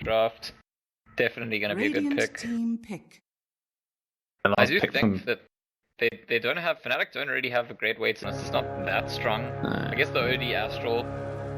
draft. Definitely going to be a good pick. Team pick. I do think that they don't have, Fnatic don't really have a great weight, since it's not that strong. I guess the OD Astral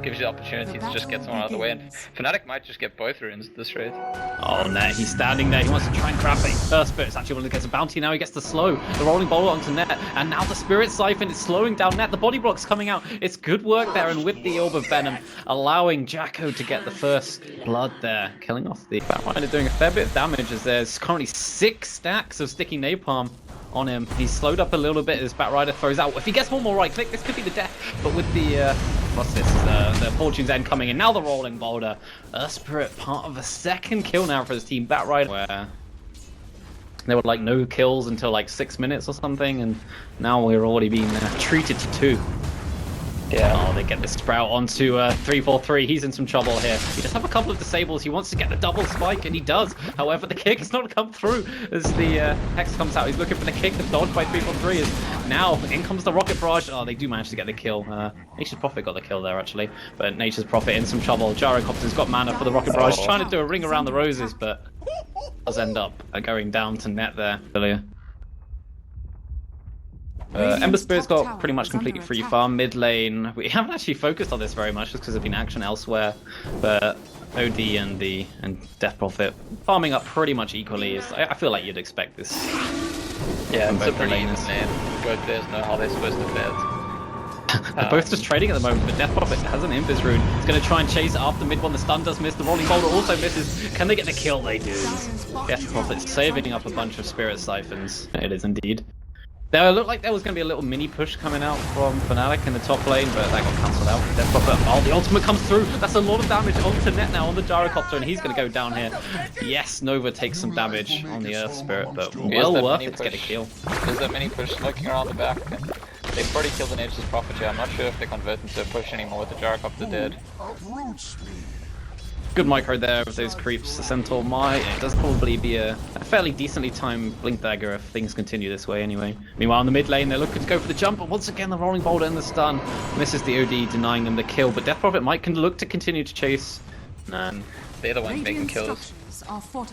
gives you the opportunity to just get someone out of the way, and Fnatic might just get both runes at this rate. Oh, Net, he's standing there. He wants to try and grab it. Spirit's actually one that gets a bounty. Now he gets the slow. The rolling boulder onto Net, and now the Spirit Siphon is slowing down Net. The body block's coming out. It's good work there, and with the Orb of Venom, allowing Jacko to get the first blood there, killing off the Batrider, doing a fair bit of damage, as there's currently 6 stacks of sticky napalm on him. He's slowed up a little bit as Batrider throws out. If he gets one more right click, this could be the death. But with the what's this? The Fortune's End coming in. Now the rolling boulder. Spirit part of a second kill now for his team. Batrider, where there were like no kills until like 6 minutes or something, and now we're already being treated to 2. Yeah. Oh, they get the Sprout onto 343. He's in some trouble here. He does have a couple of disables. He wants to get the double spike, and he does. However, the kick has not come through as the Hex comes out. He's looking for the kick. The dodge by 343 is now in comes the Rocket Barrage. Oh, they do manage to get the kill. Nature's Prophet got the kill there, actually. But Nature's Prophet in some trouble. Gyrocopter's got mana for the Rocket Barrage. Trying to do a ring around the roses, but does end up going down to Net there. Ember Spirit's got pretty much complete free farm. Mid lane, we haven't actually focused on this very much just because there's been action elsewhere, but OD and Death Prophet farming up pretty much equally. I feel like you'd expect this. Yeah, it's a pretty even lane. Both players know how they're supposed to fare. They're both just trading at the moment, but Death Prophet has an Invis rune. He's going to try and chase after mid one. The stun does miss. The rolling boulder also misses. Can they get the kill? They do. Death Prophet's saving up a bunch of Spirit Siphons. It is indeed. There looked like there was going to be a little mini push coming out from Fnatic in the top lane, but that got cancelled out. Death Prophet, oh, the ultimate comes through. That's a lot of damage onto Net now on the Gyrocopter, and he's going to go down here. Yes, Nova takes some damage on the Earth Spirit, but well worth it to get a kill. There's that mini push lurking around the back. They've already killed the Nature's Prophet here. I'm not sure if they convert into a push anymore with the Gyrocopter dead. Good micro there with those creeps. The Centaur might. It does probably be a fairly decently timed Blink Dagger if things continue this way anyway. Meanwhile, in the mid lane, they're looking to go for the jump, but once again, the rolling boulder and the stun misses the OD, denying them the kill. But Death Prophet might look to continue to chase. And they're the ones making kills.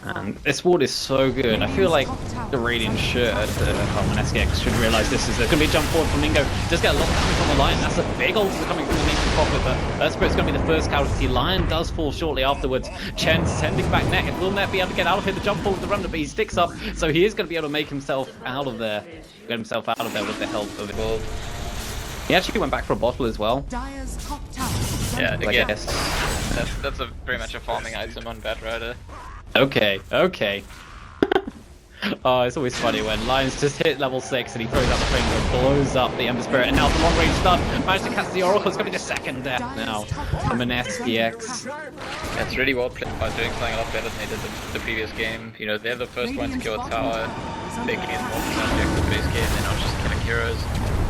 And this ward is so good. I feel like the Radiant Mineski-X should realise this is going to be a jump forward from Mingo. Does get a lot of damage on the Lion. That's a big ult coming from the Nature's Prophet, but Spirit's going to be the first casualty. Lion does fall shortly afterwards. Chen sending back Net. Will Net be able to get out of here? The jump forward with the Remnant, but he sticks up, so he is going to be able to make himself out of there. Get himself out of there with the help of it. He actually went back for a bottle as well. Yeah, again, that's very much a farming item on Batrider. Okay. Oh, it's always funny when Lions just hit level 6 and he throws out the finger, blows up the Ember Spirit, and now the long range stun managed to catch the Oracle. It's going to be the second death now for Mineski-X. It's really well played by doing something a lot better than they did the previous game. You know, they're the first one to kill a tower. They're getting more from the base game. They're not just killing heroes.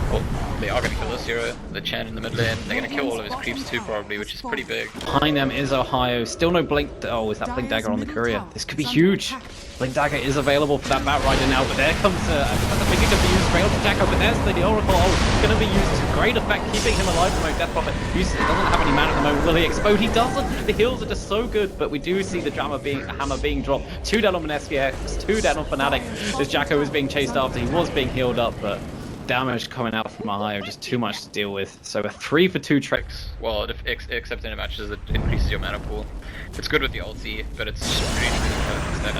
Well, they are going to kill this hero, the Chen in the mid lane. They're going to kill all of his creeps too, probably, which is pretty big. Behind them is Ohaiyo. Still no Blink. Oh, is that Blink Dagger on the Courier? This could be huge. Blink Dagger is available for that Batrider now, but there comes I think it could be used straight onto Jacko, but there's the Oracle. Oh, it's going to be used to great effect, keeping him alive from Death Prophet. He doesn't have any mana at the moment. Will he explode? He doesn't. The heals are just so good, but we do see the hammer being dropped. 2 dead on Mineski-X, 2 dead on Fnatic, as Jacko was being chased after. He was being healed up, but damage coming out from Ohaiyo, just too much to deal with. So a 3 for 2 tricks. Well, except in matches, it increases your mana pool. It's good with the ulti, but it's really good instead.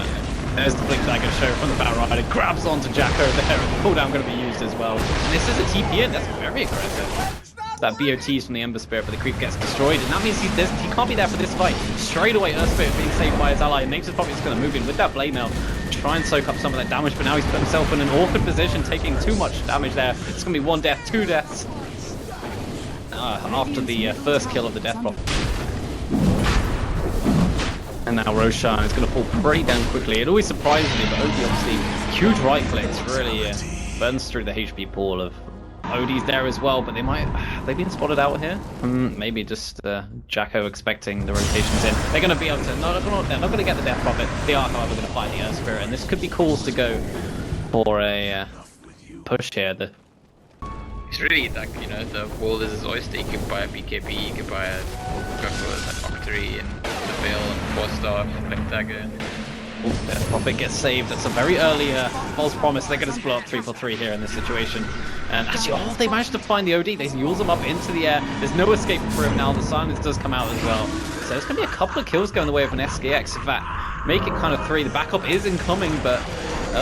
There's the Blink Dagger show from the Batrider. Grabs onto Jacko there, and the cooldown going to be used as well. And this is a TP in, that's very aggressive. That BOT's from the Ember Spirit, but the creep gets destroyed, and that means he can't be there for this fight. Straight away, Earth Spirit being saved by his ally, and Nature's probably just going to move in with that Blade Mail, try and soak up some of that damage, but now he's put himself in an awkward position, taking too much damage there. It's going to be 1 death, 2 deaths, after the first kill of the Death Prophet. And now Roshan is going to fall pretty damn quickly. It always surprises me, but OD obviously, huge right clicks, really burns through the HP pool of OD's there as well, but they've been spotted out here. Maybe just Jacko expecting the rotations in. They're going to be able to, they're not going to get the Death Prophet. They are, however, going to find the Earth Spirit, and this could be calls to go for a push here. It's really like, you know, the world is his oyster. You can buy a BKB, you can buy a go for an Octane. 3 and the Veil and 4-star like dagger. Death Prophet gets saved. That's a very early false promise. They're going to split up 3-4-3 here in this situation. And actually, they managed to find the OD. They mules him up into the air. There's no escape for him now. The silence does come out as well. So there's going to be a couple of kills going the way of Mineski-X. In fact, make it kind of 3. The backup is incoming, but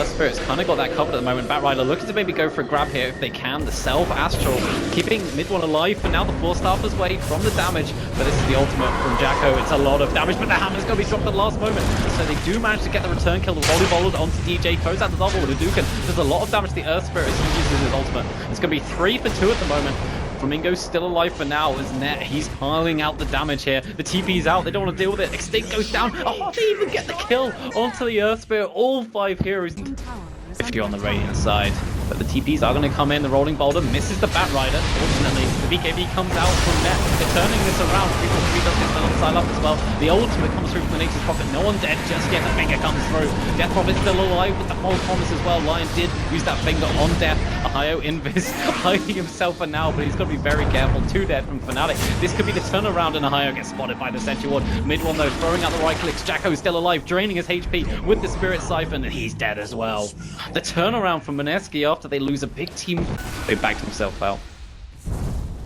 Spirit's kind of got that covered at the moment. Batrider looking to maybe go for a grab here if they can. The Self Astral keeping mid one alive, and now the 4-star's way from the damage. But this is the ultimate from Jacko. It's a lot of damage, but the hammer's going to be dropped at the last moment. So they do manage to get the return kill. The volleyballs onto DJ, throws out the double. Hadouken does a lot of damage to the Earth Spirit as he uses his ultimate. It's going to be 3 for 2 at the moment. Flamingo's still alive for now as Net. He's piling out the damage here. The TP's out. They don't want to deal with it. Extinct goes down. Oh, they even get the kill onto the Earth Spirit. All 5 heroes. If you're on the Radiant side. But the TPs are going to come in. The Rolling Boulder misses the Batrider. Fortunately, the BKB comes out from Net. They're turning this around. 3-4-3 does get the little side up as well. The ultimate comes through from the Nature's Prophet. No one dead just yet. The finger comes through. Death Prophet's still alive with the false promise as well. Lion did use that finger on Death. Ohaiyo invis hiding himself for now, but he's got to be very careful. 2 dead from Fnatic. This could be the turnaround, and Ohaiyo gets spotted by the Sentry Ward. Mid one though, throwing out the right clicks. Jacko's still alive, draining his HP with the Spirit Siphon, and he's dead as well. The turnaround from Mineski after they lose a big team. They backed himself out.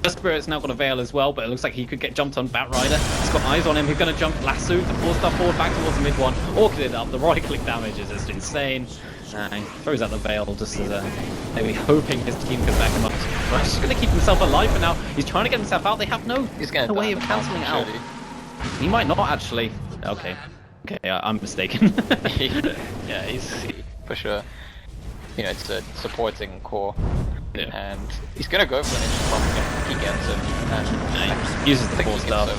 The Spirit's now got a Veil as well, but it looks like he could get jumped on Batrider. He's got eyes on him. He's going to jump lasso to 4-star forward back towards the mid one. Orchid it up. The right click damage is just insane. He throws out the Veil just as maybe hoping his team could back him up. But he's just going to keep himself alive for now. He's trying to get himself out. They have no way of cancelling it out. He might not actually. Okay, I'm mistaken. Yeah, he's for sure. You know, it's a supporting core. Yeah. And he's gonna go for an inch problem if he gets him. And he uses the 4-star.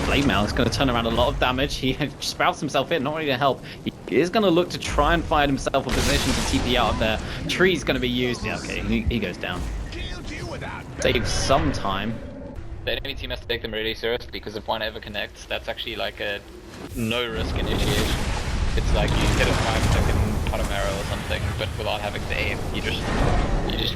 Blade Mail is going to turn around a lot of damage. He sprouts himself in, not really to help. He is going to look to try and find himself a position to TP out of there. Tree's going to be used. Yeah, okay, he goes down. Saves some time. The enemy team has to take them really seriously because if one ever connects, that's actually like a no-risk initiation. It's like you hit a 5-second bottom arrow or something, but without having to aim, you just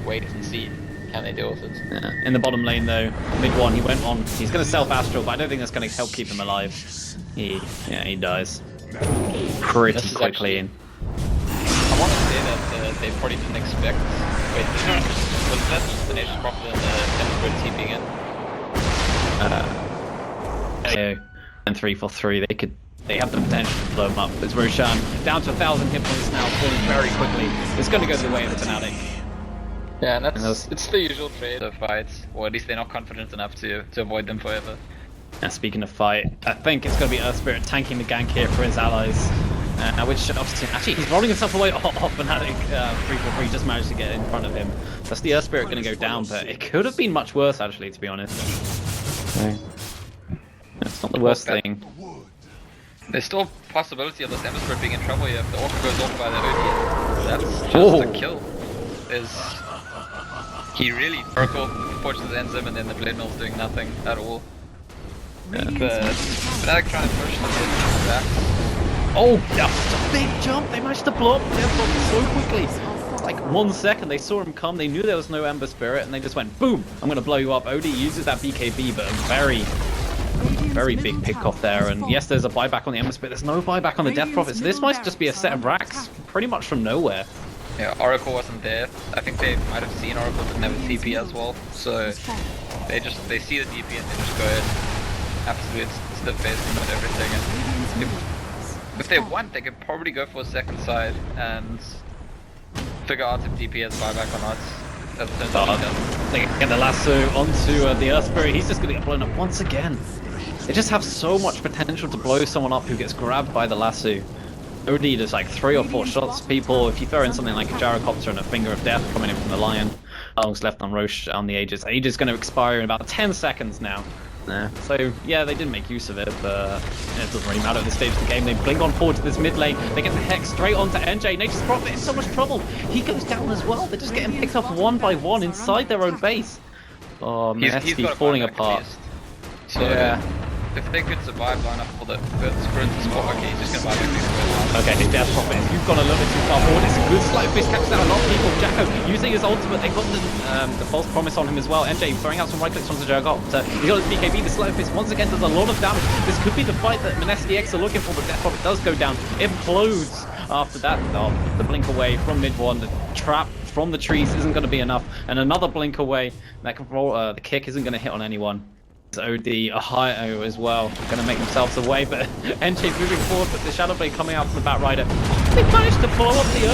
wait and see. Can they deal with it? Yeah. In the bottom lane though, mid one, he went on. He's going to self-astral, but I don't think that's going to help keep him alive. He dies pretty quickly. I want to say that they probably didn't expect. Wait, was that just the Nature's Prophet and the Temper TPing in? And 3-4-3, they have the potential to blow him up. It's Roshan down to 1,000 hit points now, falling very quickly. It's going to go the way of the Fnatic. Yeah, and it's the usual trade of fights, or at least they're not confident enough to avoid them forever. And speaking of fight, I think it's going to be Earth Spirit tanking the gank here for his allies. Which obviously, actually, he's rolling himself away off Fnatic. 3-4-3 just managed to get in front of him. That's the Earth Spirit going to go down, but it could have been much worse, actually, to be honest. Okay. That's not the worst thing. There's still a possibility of the Ember Spirit being in trouble here if the Orca goes off by the OD. That's just a kill. He really Oracle forces ends him and then the Blade Mill's doing nothing at all. But Fnatic trying to push the mid back. Oh, that's a big jump! They managed to blow up Death so quickly. Like 1 second, they saw him come, they knew there was no Ember Spirit, and they just went, boom! I'm gonna blow you up. OD uses that BKB, but a very big pick off there. And yes, there's a buyback on the Ember Spirit. There's no buyback on the Death Prophet, so this might just be a set of racks pretty much from nowhere. Yeah, Oracle wasn't there. I think they might have seen Oracle but never TP as well. So they see the DP and they just go ahead. Absolute stiff facing with everything. And if they want, they could probably go for a second side and figure out if DP has buyback or not. They get the lasso onto the Earth Spirit. He's just going to get blown up once again. They just have so much potential to blow someone up who gets grabbed by the lasso. OD does like 3 or 4 shots. People, if you throw in something like a gyrocopter and a Finger of Death coming in from the Lion, Long's left on Roche on the Aegis. Aegis is going to expire in about 10 seconds now. So yeah, they didn't make use of it, but it doesn't really matter at this stage of the game. They blink on forward to this mid lane. They get the Hex straight onto NJ. Nature's Prophet in so much trouble. He goes down as well. They're just getting picked off one by one inside their own base. Oh, Mineski falling apart. So yeah. if they could survive line up for the sprint to spot, okay, he's just gonna buy back. Okay, his death profit. You've gone a little bit too far forward. It's a good slight fist, catches out a lot of people. Jacko using his ultimate. They got the false promise on him as well. MJ throwing out some right clicks onto Jaggot. He got his BKB. The slow fist once again does a lot of damage. This could be the fight that Mineski-X are looking for, but death profit does go down. Implodes after that. Oh, the blink away from mid one. The trap from the trees isn't going to be enough, and another blink away. That can roll. The kick isn't going to hit on anyone. So the Ohaiyo as well, going to make themselves away, but NJ moving forward, but the Shadow Blade coming out from the Batrider. They managed to follow up the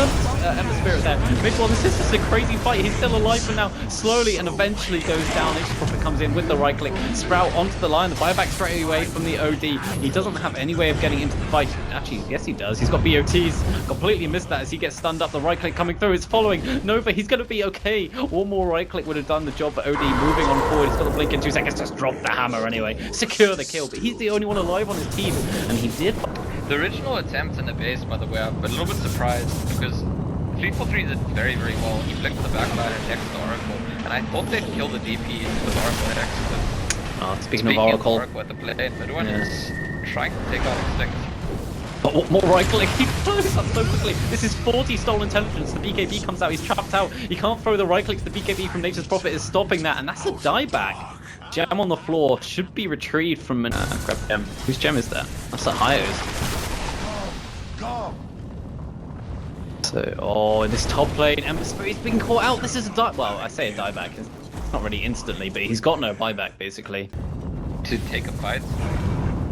Ember Spirit there. Mid-1, this is just a crazy fight. He's still alive for now, slowly and eventually goes down. H Profit comes in with the right click. Sprout onto the line, the buyback straight away from the OD. He doesn't have any way of getting into the fight. Actually, yes he does. He's got BOTs. Completely missed that as he gets stunned up. The right click coming through is following. Nova, he's going to be okay. One more right click would have done the job, but OD moving on forward. He's got the blink in 2 seconds. Just drop the hammer anyway. Secure the kill, but he's the only one alive on his team, and he did. The original attempt in the base, by the way, I'm a little bit surprised because 343 did very, very well. He flicked the backline and X the Oracle, and I thought they'd kill the DP with Oracle X. Speaking of Oracle, at the play, Midone is trying to take out Instinct. But what more right click? He blows up so quickly. This is 40 stolen intelligence. The BKB comes out. He's trapped out. He can't throw the right clicks. The BKB from Nature's Prophet is stopping that, and that's a dieback. Gem on the floor should be retrieved from grab gem. Whose gem is that? That's Ohaiyo's. So, in this top lane, Ember Spirit's being caught out. This is a well, I say a dieback. It's not really instantly, but he's got no buyback basically. To take a fight.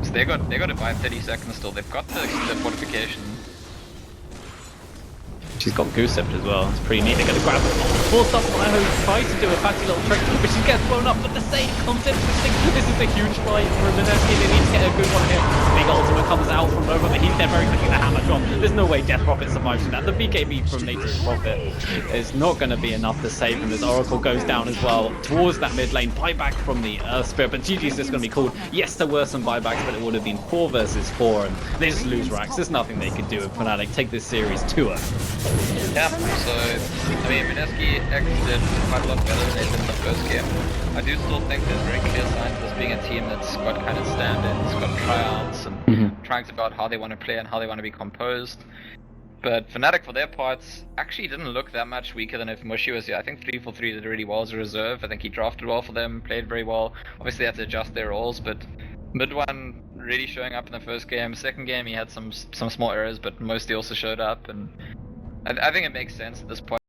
So they got to buy 30 seconds still. They've got the fortification. She's got Goose Scepter as well. It's pretty neat. They're going to grab it. Forced up Ohaiyo tries to do a fancy little trick, but she gets blown up. But the save comes in. This is a huge fight for Mineski. They need to get a good one here. Big ultimate comes out from Nova, but he's there very quickly. The hammer drop. There's no way Death Prophet survives from that. The BKB from Nature's Prophet is not going to be enough to save him as Oracle goes down as well towards that mid lane. Buyback from the Earth Spirit, but GG's just going to be called. Yes, there were some buybacks, but it would have been 4 versus 4, and they just lose racks. There's nothing they could do with Fnatic. Take this series 2-0. Yeah, so, I mean, Mineski-X did quite a lot better than they did in the first game. I do still think there's very clear signs of this being a team that's got kind of standards, got tryouts, and trying about how they want to play and how they want to be composed. But Fnatic, for their parts, actually didn't look that much weaker than if Mushi was here. I think 343 did really well as a reserve. I think he drafted well for them, played very well. Obviously, they had to adjust their roles, but Mid1 really showing up in the first game. Second game, he had some small errors, but mostly also showed up, and I think it makes sense at this point.